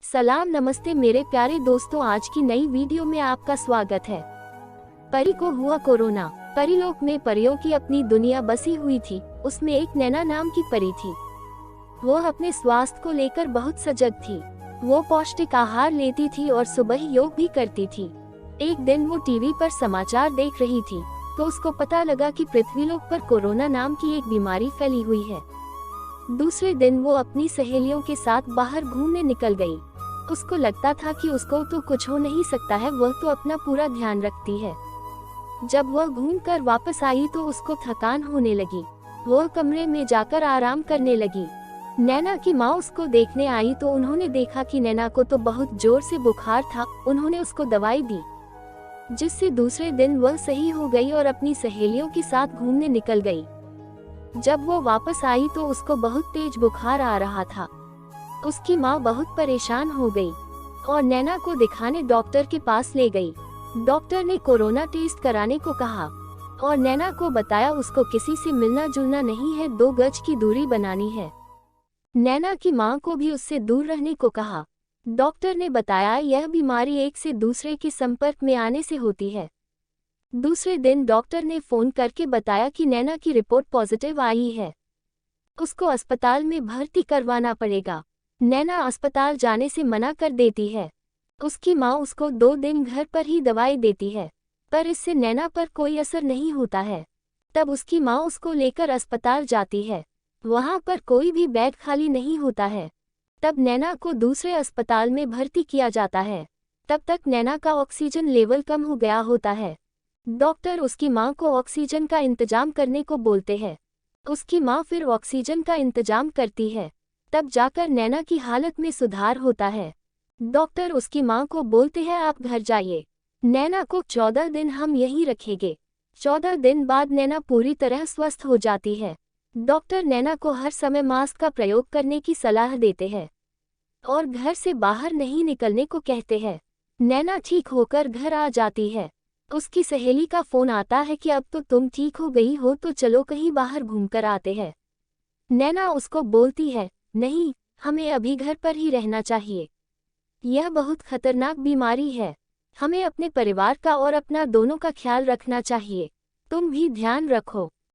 सलाम नमस्ते मेरे प्यारे दोस्तों, आज की नई वीडियो में आपका स्वागत है। परी को हुआ कोरोना। परीलोक में परियों की अपनी दुनिया बसी हुई थी। उसमें एक नैना नाम की परी थी। वो अपने स्वास्थ्य को लेकर बहुत सजग थी। वो पौष्टिक आहार लेती थी और सुबह योग भी करती थी। एक दिन वो टीवी पर समाचार देख रही थी तो उसको पता लगा कि पृथ्वीलोक पर कोरोना नाम की एक बीमारी फैली हुई है। दूसरे दिन वो अपनी सहेलियों के साथ बाहर घूमने निकल गई। उसको लगता था कि उसको तो कुछ हो नहीं सकता है, वह तो अपना पूरा ध्यान रखती है। जब वह घूमकर वापस आई तो उसको थकान होने लगी। वह कमरे में जाकर आराम करने लगी। नैना की माँ उसको देखने आई तो उन्होंने देखा कि नैना को तो बहुत जोर से बुखार था। उन्होंने उसको दवाई दी, जिससे दूसरे दिन वह सही हो गई और अपनी सहेलियों के साथ घूमने निकल गई। जब वो वापस आई तो उसको बहुत तेज बुखार आ रहा था। उसकी माँ बहुत परेशान हो गई और नैना को दिखाने डॉक्टर के पास ले गई। डॉक्टर ने कोरोना टेस्ट कराने को कहा और नैना को बताया उसको किसी से मिलना जुलना नहीं है, 2 गज की दूरी बनानी है। नैना की माँ को भी उससे दूर रहने को कहा। डॉक्टर ने बताया यह बीमारी एक से दूसरे के संपर्क में आने से होती है। दूसरे दिन डॉक्टर ने फोन करके बताया कि नैना की रिपोर्ट पॉजिटिव आई है। उसको अस्पताल में भर्ती करवाना पड़ेगा। नैना अस्पताल जाने से मना कर देती है। उसकी माँ उसको 2 दिन घर पर ही दवाई देती है, पर इससे नैना पर कोई असर नहीं होता है। तब उसकी माँ उसको लेकर अस्पताल जाती है। वहाँ पर कोई भी बेड खाली नहीं होता है। तब नैना को दूसरे अस्पताल में भर्ती किया जाता है। तब तक नैना का ऑक्सीजन लेवल कम हो गया होता है। डॉक्टर उसकी माँ को ऑक्सीजन का इंतजाम करने को बोलते हैं। उसकी माँ फिर ऑक्सीजन का इंतजाम करती है। तब जाकर नैना की हालत में सुधार होता है। डॉक्टर उसकी माँ को बोलते हैं आप घर जाइए, नैना को 14 दिन हम यहीं रखेंगे। 14 दिन बाद नैना पूरी तरह स्वस्थ हो जाती है। डॉक्टर नैना को हर समय मास्क का प्रयोग करने की सलाह देते हैं और घर से बाहर नहीं निकलने को कहते हैं। नैना ठीक होकर घर आ जाती है। उसकी सहेली का फोन आता है कि अब तो तुम ठीक हो गई हो तो चलो कहीं बाहर घूमकर आते हैं। नैना उसको बोलती है नहीं, हमें अभी घर पर ही रहना चाहिए। यह बहुत खतरनाक बीमारी है। हमें अपने परिवार का और अपना दोनों का ख्याल रखना चाहिए। तुम भी ध्यान रखो।